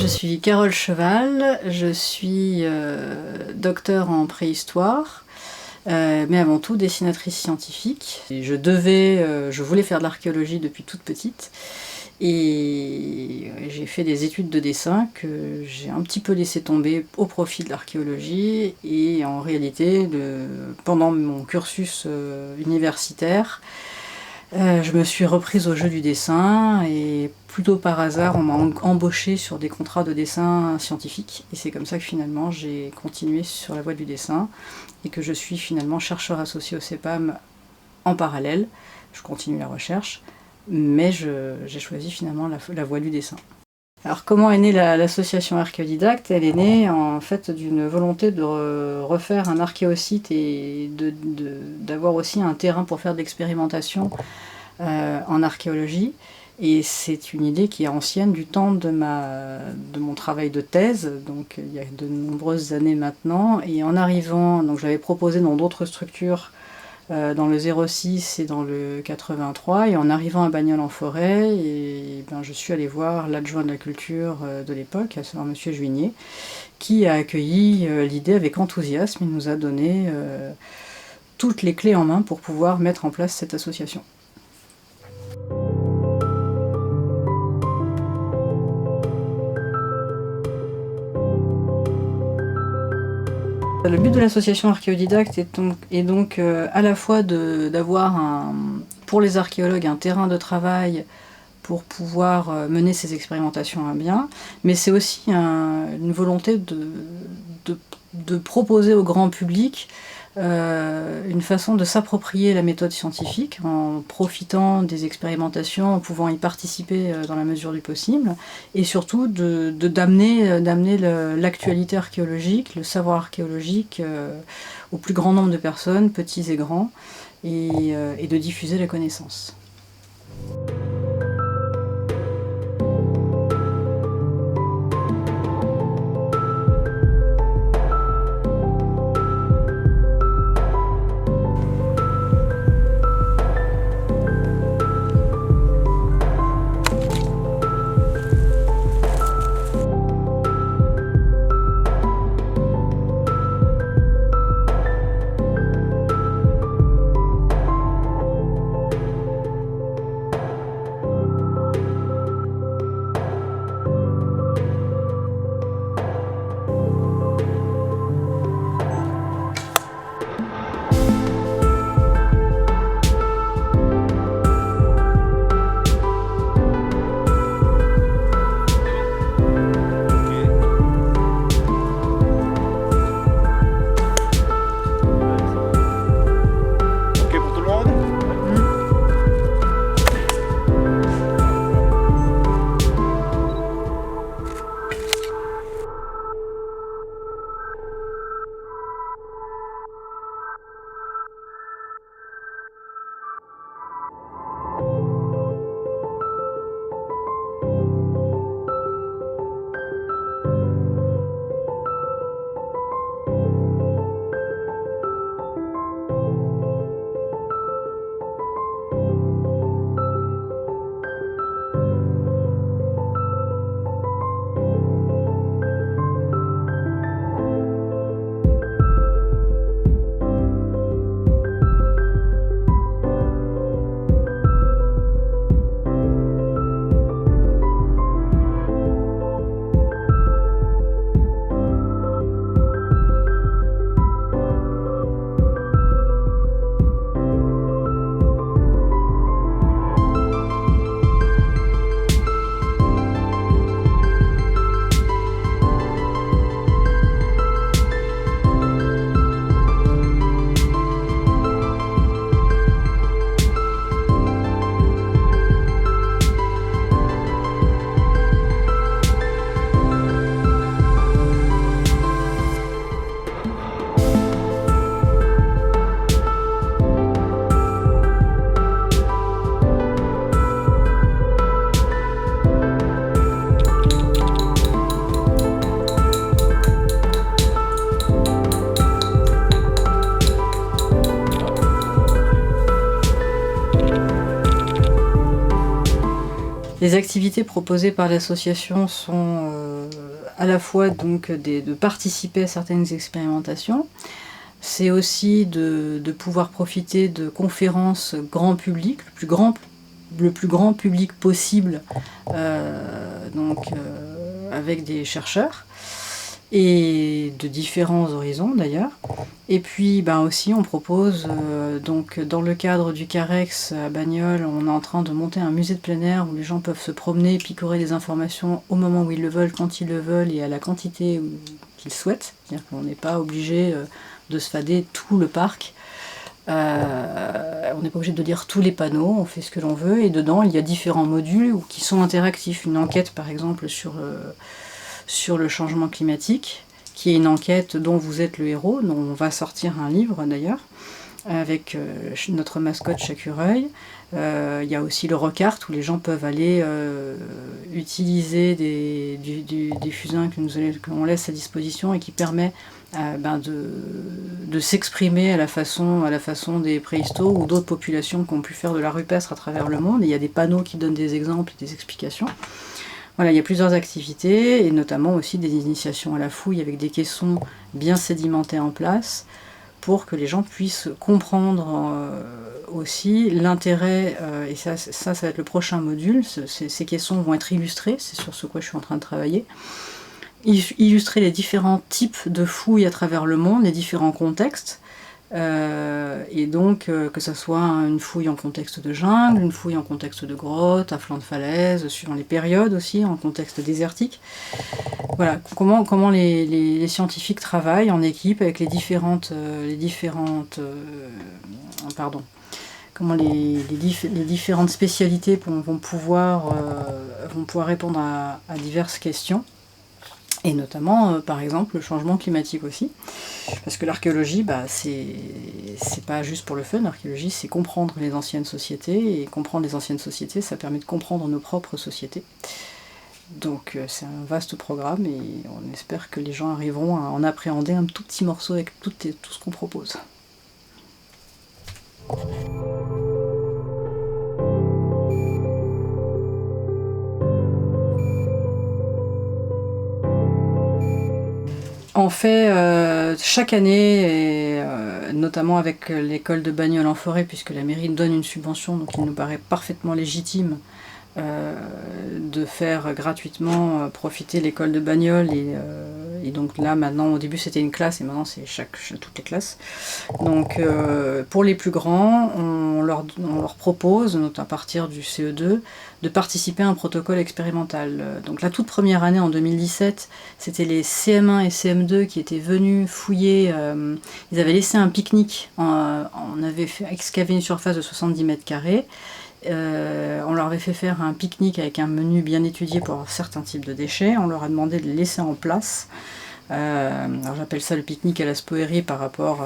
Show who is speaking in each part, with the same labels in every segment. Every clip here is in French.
Speaker 1: suis Carole Cheval, je suis docteur en préhistoire, mais avant tout dessinatrice scientifique. Et je voulais faire de l'archéologie depuis toute petite, et j'ai fait des études de dessin que j'ai un petit peu laissé tomber au profit de l'archéologie. Et en réalité, pendant mon cursus universitaire, je me suis reprise au jeu du dessin, et plutôt par hasard on m'a embauchée sur des contrats de dessin scientifique, et c'est comme ça que finalement j'ai continué sur la voie du dessin et que je suis finalement chercheur associé au CEPAM en parallèle. Je continue la recherche, mais j'ai choisi finalement la voie du dessin. Alors comment est née l'association Archéodidacte? Elle est née en fait d'une volonté de refaire un archéosite et d'avoir aussi un terrain pour faire de l'expérimentation en archéologie. Et c'est une idée qui est ancienne, du temps de mon travail de thèse, donc il y a de nombreuses années maintenant. Et en arrivant, donc j'avais proposé dans d'autres structures, dans le 06 et dans le 83, et en arrivant à Bagnols-en-Forêt, je suis allée voir l'adjoint de la culture de l'époque, à savoir Monsieur Juigné, qui a accueilli l'idée avec enthousiasme. Il nous a donné toutes les clés en main pour pouvoir mettre en place cette association. Le but de l'association Archéodidacte est donc à la fois d'avoir pour les archéologues un terrain de travail pour pouvoir mener ces expérimentations à bien, mais c'est aussi une volonté de proposer au grand public une façon de s'approprier la méthode scientifique en profitant des expérimentations, en pouvant y participer dans la mesure du possible, et surtout d'amener l'actualité archéologique, le savoir archéologique au plus grand nombre de personnes, petits et grands, et de diffuser la connaissance. Les activités proposées par l'association sont à la fois donc de participer à certaines expérimentations, c'est aussi de pouvoir profiter de conférences grand public, le plus grand public possible, avec des chercheurs, et de différents horizons d'ailleurs. Et puis aussi on propose, donc dans le cadre du CAREX à Bagnoles, on est en train de monter un musée de plein air où les gens peuvent se promener, picorer des informations au moment où ils le veulent, quand ils le veulent et à la quantité qu'ils souhaitent. C'est-à-dire qu'on n'est pas obligé de se fader tout le parc. On n'est pas obligé de lire tous les panneaux, on fait ce que l'on veut, et dedans il y a différents modules qui sont interactifs. Une enquête par exemple sur le changement climatique, qui est une enquête dont vous êtes le héros, dont on va sortir un livre d'ailleurs, avec notre mascotte Chacureuil. Il y a aussi le Rocart, où les gens peuvent aller utiliser des fusains que l'on laisse à disposition et qui permet de s'exprimer à la façon des préhistos ou d'autres populations qui ont pu faire de la rupestre à travers le monde. Et il y a des panneaux qui donnent des exemples et des explications. Voilà, il y a plusieurs activités, et notamment aussi des initiations à la fouille avec des caissons bien sédimentés en place, pour que les gens puissent comprendre aussi l'intérêt, et ça va être le prochain module, ces caissons vont être illustrés, c'est sur ce quoi je suis en train de travailler, illustrer les différents types de fouilles à travers le monde, les différents contextes, et donc que ça soit une fouille en contexte de jungle, une fouille en contexte de grotte, à flanc de falaise, suivant les périodes aussi, en contexte désertique. Voilà, comment les scientifiques travaillent en équipe avec comment les différentes spécialités vont pouvoir répondre à diverses questions. Et notamment, par exemple, le changement climatique aussi. Parce que l'archéologie, c'est pas juste pour le fun. L'archéologie, c'est comprendre les anciennes sociétés. Et comprendre les anciennes sociétés, ça permet de comprendre nos propres sociétés. Donc c'est un vaste programme et on espère que les gens arriveront à en appréhender un tout petit morceau avec tout ce qu'on propose. On fait chaque année, et notamment avec l'école de Bagnoles-en-Forêt, puisque la mairie nous donne une subvention, donc il nous paraît parfaitement légitime de faire gratuitement profiter l'école de Bagnoles. Et donc là, maintenant, au début c'était une classe, et maintenant c'est toutes les classes. Donc pour les plus grands, on leur propose, à partir du CE2, de participer à un protocole expérimental. Donc la toute première année, en 2017, c'était les CM1 et CM2 qui étaient venus fouiller. Ils avaient laissé un pique-nique. On avait excavé une surface de 70 mètres carrés. On leur avait fait faire un pique-nique avec un menu bien étudié pour certains types de déchets. On leur a demandé de les laisser en place. Alors j'appelle ça le pique-nique à la Spoérie par rapport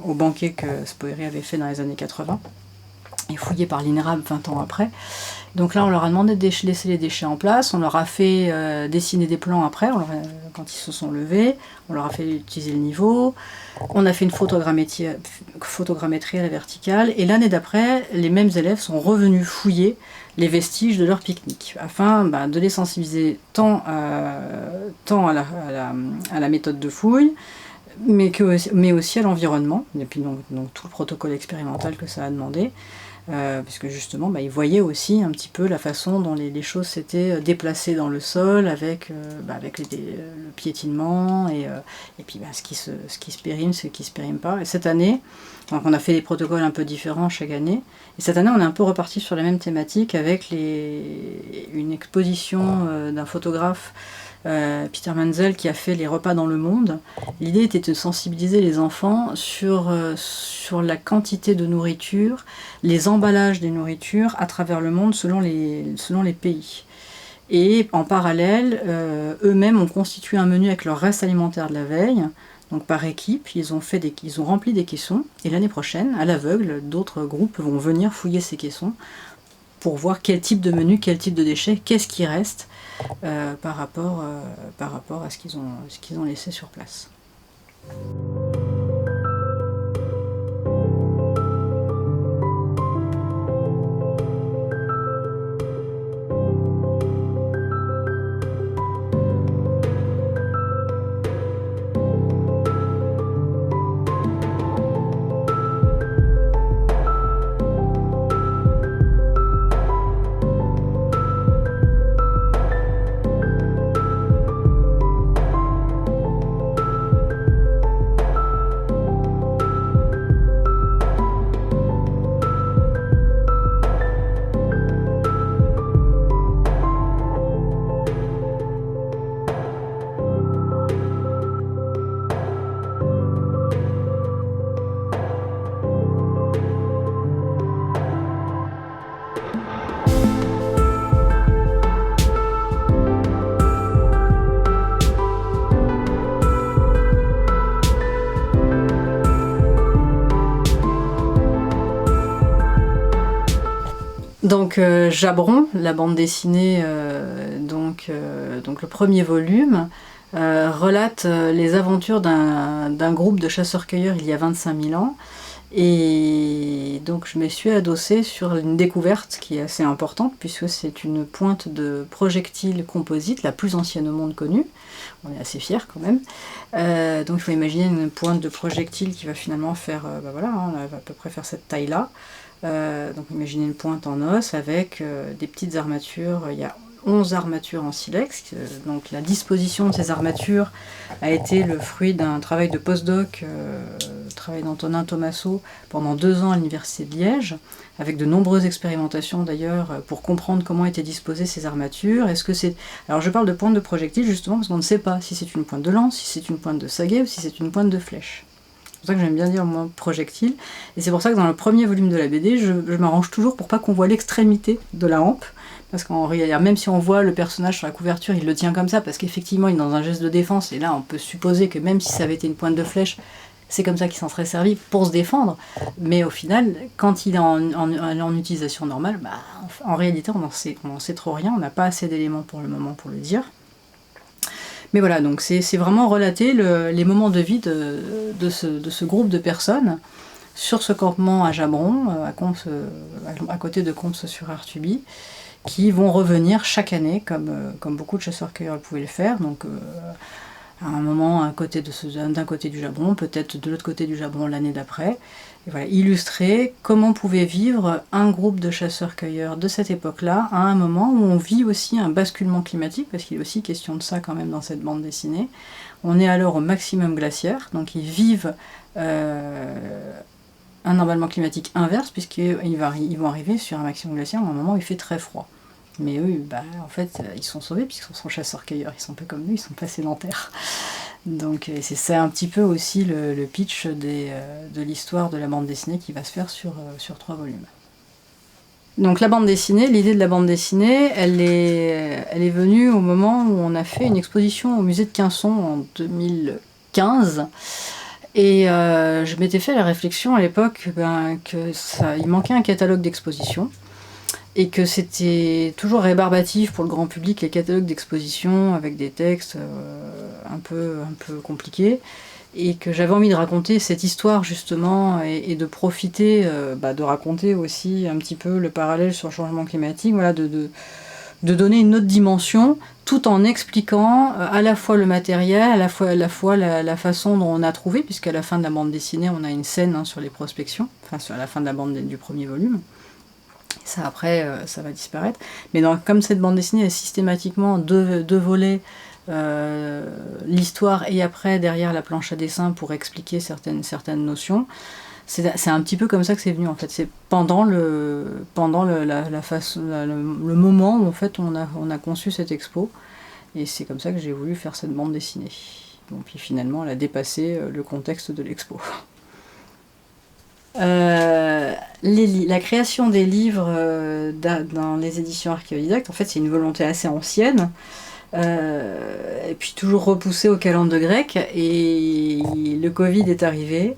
Speaker 1: au banquet que Spoérie avait fait dans les années 80 et fouillé par l'INRAB 20 ans après. Donc là on leur a demandé de laisser les déchets en place, on leur a fait dessiner des plans après, quand ils se sont levés, on leur a fait utiliser le niveau, on a fait une photogrammétrie à la verticale, et l'année d'après, les mêmes élèves sont revenus fouiller les vestiges de leur pique-nique, afin de les sensibiliser tant à la méthode de fouille, mais aussi à l'environnement, et puis donc tout le protocole expérimental que ça a demandé. Puisque justement ils voyaient aussi un petit peu la façon dont les choses s'étaient déplacées dans le sol avec le piétinement et puis ce qui se périme, ce qui se périme pas. Et cette année, donc on a fait des protocoles un peu différents chaque année, et cette année on est un peu reparti sur la même thématique avec une exposition d'un photographe, Peter Menzel, qui a fait les repas dans le monde. L'idée était de sensibiliser les enfants sur la quantité de nourriture, les emballages des nourritures à travers le monde selon les pays. Et en parallèle, eux-mêmes ont constitué un menu avec leur reste alimentaire de la veille. Donc par équipe, ils ont rempli des caissons, et l'année prochaine, à l'aveugle, d'autres groupes vont venir fouiller ces caissons pour voir quel type de menu, quel type de déchets, qu'est-ce qui reste par rapport à ce qu'ils ont laissé sur place. Donc Jabron, la bande dessinée, donc le premier volume, relate les aventures d'un groupe de chasseurs-cueilleurs il y a 25 000 ans. Et donc je me suis adossée sur une découverte qui est assez importante, puisque c'est une pointe de projectile composite, la plus ancienne au monde connue. On est assez fiers quand même. Donc il faut imaginer une pointe de projectile qui va finalement faire, voilà, hein, elle va à peu près faire cette taille-là. Donc imaginez une pointe en os avec des petites armatures. Il y a 11 armatures en silex. Donc la disposition de ces armatures a été le fruit d'un travail de postdoc, travail d'Antonin Thomasso pendant 2 ans à l'université de Liège, avec de nombreuses expérimentations d'ailleurs pour comprendre comment étaient disposées ces armatures. Est-ce que c'est... Alors je parle de pointe de projectile justement parce qu'on ne sait pas si c'est une pointe de lance, si c'est une pointe de saguet ou si c'est une pointe de flèche. C'est pour ça que j'aime bien dire moi projectile. Et c'est pour ça que dans le premier volume de la BD, je m'arrange toujours pour pas qu'on voit l'extrémité de la hampe. Parce qu'en réalité, même si on voit le personnage sur la couverture, il le tient comme ça, parce qu'effectivement il est dans un geste de défense, et là on peut supposer que même si ça avait été une pointe de flèche, c'est comme ça qu'il s'en serait servi pour se défendre. Mais au final, quand il est en utilisation normale, bah, en réalité on n'en sait trop rien, on n'a pas assez d'éléments pour le moment pour le dire. Mais voilà, donc c'est vraiment relater les moments de vie de ce groupe de personnes sur ce campement à Jabron, à côté de Comps-sur-Artuby, qui vont revenir chaque année, comme beaucoup de chasseurs-cueilleurs pouvaient le faire. Donc à un moment d'un côté du Jabron, peut-être de l'autre côté du Jabron l'année d'après. Et voilà, illustrer comment pouvait vivre un groupe de chasseurs-cueilleurs de cette époque-là, à un moment où on vit aussi un basculement climatique, parce qu'il est aussi question de ça quand même dans cette bande dessinée. On est alors au maximum glaciaire, donc ils vivent un emballement climatique inverse, puisqu'ils vont arriver sur un maximum glaciaire à un moment où il fait très froid. Mais eux, en fait, ils sont sauvés puisqu'ils sont chasseurs-cueilleurs, ils sont pas comme nous, ils sont pas sédentaires. Donc c'est ça un petit peu aussi le pitch de l'histoire de la bande dessinée qui va se faire sur 3 volumes. Donc la bande dessinée, l'idée de la bande dessinée, elle est venue au moment où on a fait une exposition au musée de Quinçon en 2015. Et je m'étais fait la réflexion à l'époque qu'il manquait un catalogue d'exposition. Et que c'était toujours rébarbatif pour le grand public, les catalogues d'exposition avec des textes un peu compliqués, et que j'avais envie de raconter cette histoire justement et de profiter de raconter aussi un petit peu le parallèle sur le changement climatique, voilà, de donner une autre dimension tout en expliquant à la fois le matériel, à la fois la façon dont on a trouvé, puisqu'à la fin de la bande dessinée on a une scène sur les prospections, enfin sur la fin de la bande du premier volume. Ça après, ça va disparaître. Mais comme cette bande dessinée est systématiquement deux volets, l'histoire et après derrière la planche à dessin pour expliquer certaines notions, c'est un petit peu comme ça que c'est venu en fait. C'est pendant le moment où en fait on a conçu cette expo, et c'est comme ça que j'ai voulu faire cette bande dessinée. Bon, puis finalement elle a dépassé le contexte de l'expo. La création des livres dans les éditions Archéodidacte, en fait, c'est une volonté assez ancienne, et puis toujours repoussée aux calendes grecques, et le Covid est arrivé,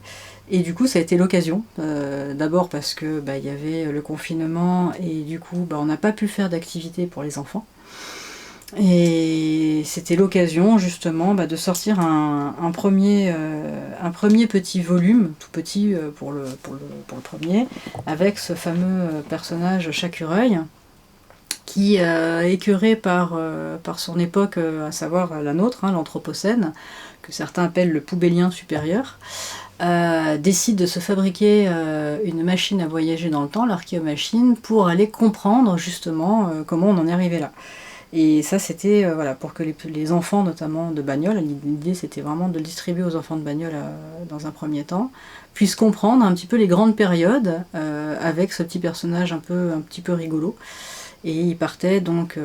Speaker 1: et du coup ça a été l'occasion, d'abord parce que il y avait le confinement, et du coup on n'a pas pu faire d'activité pour les enfants. Et c'était l'occasion justement de sortir un premier petit volume, tout petit pour le premier, avec ce fameux personnage Chakureuil, qui, écœuré par son époque, à savoir la nôtre, l'Anthropocène, que certains appellent le poubellien supérieur, décide de se fabriquer une machine à voyager dans le temps, l'archéomachine, pour aller comprendre justement comment on en est arrivé là. Et ça c'était pour que les enfants notamment de Bagnols, l'idée c'était vraiment de le distribuer aux enfants de Bagnols dans un premier temps, puissent comprendre un petit peu les grandes périodes avec ce petit personnage un petit peu rigolo. Et il partait donc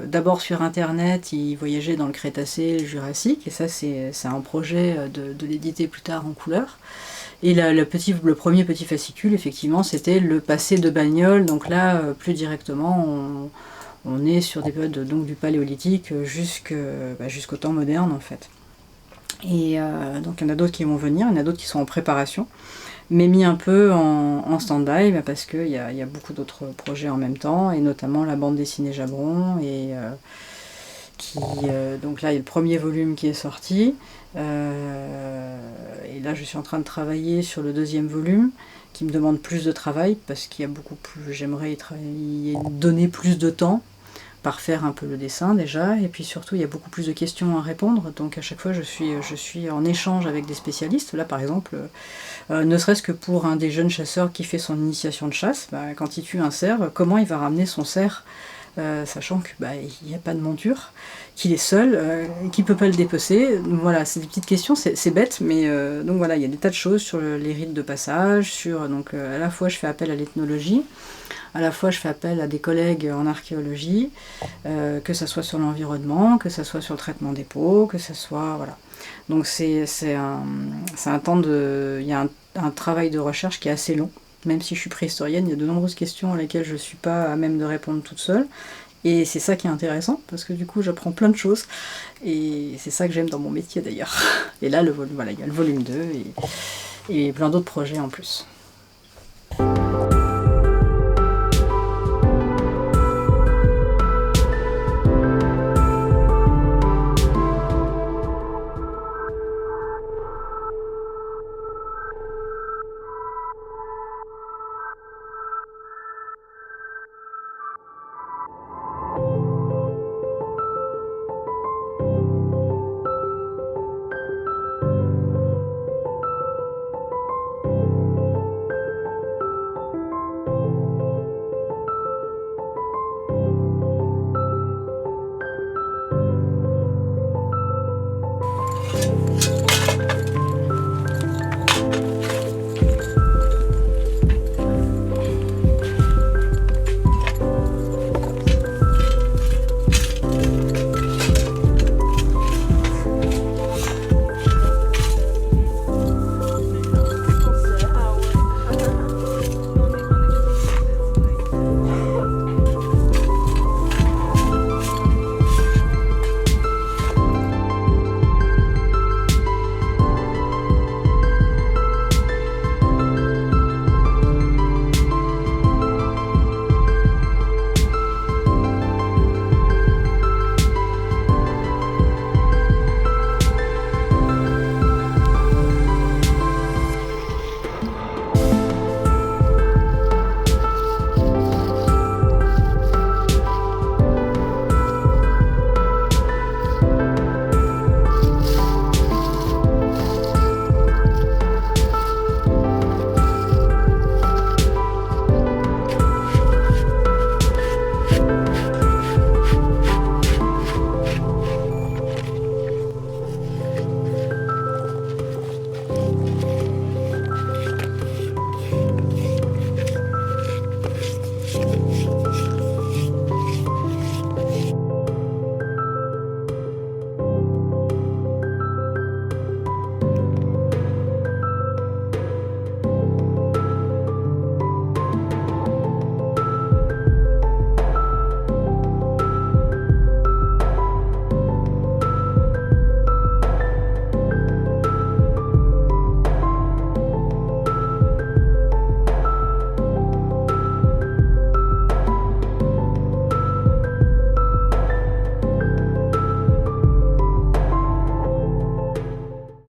Speaker 1: d'abord sur internet, il voyageait dans le Crétacé, le Jurassique, et ça c'est un projet de l'éditer plus tard en couleur. Et le premier petit fascicule, effectivement, c'était le passé de Bagnols, donc là, plus directement, on est sur des périodes donc du paléolithique jusqu'au temps moderne en fait. Et donc il y en a d'autres qui vont venir, il y en a d'autres qui sont en préparation. mais mis un peu en stand-by parce qu'il y a beaucoup d'autres projets en même temps, et notamment la bande dessinée Jabron, donc là il y a le premier volume qui est sorti, et là je suis en train de travailler sur le deuxième volume, qui me demande plus de travail, parce qu'il y a beaucoup plus, j'aimerais y donner plus de temps, parfaire un peu le dessin déjà, et puis surtout il y a beaucoup plus de questions à répondre, donc à chaque fois je suis en échange avec des spécialistes. Là par exemple, ne serait-ce que pour un des jeunes chasseurs qui fait son initiation de chasse, quand il tue un cerf, comment il va ramener son cerf, sachant qu'il n'y a pas de monture, qu'il est seul, qu'il ne peut pas le dépecer. Donc voilà, c'est des petites questions, c'est bête, mais donc voilà, il y a des tas de choses sur les rites de passage, donc à la fois je fais appel à l'ethnologie, à la fois je fais appel à des collègues en archéologie, que ça soit sur l'environnement, que ça soit sur le traitement des peaux, que ça soit... Voilà. Donc c'est un temps de... Il y a un travail de recherche qui est assez long. Même si je suis préhistorienne, il y a de nombreuses questions à lesquelles je ne suis pas à même de répondre toute seule. Et c'est ça qui est intéressant, parce que du coup j'apprends plein de choses. Et c'est ça que j'aime dans mon métier d'ailleurs. Et là, voilà, il y a le volume 2 et plein d'autres projets en plus.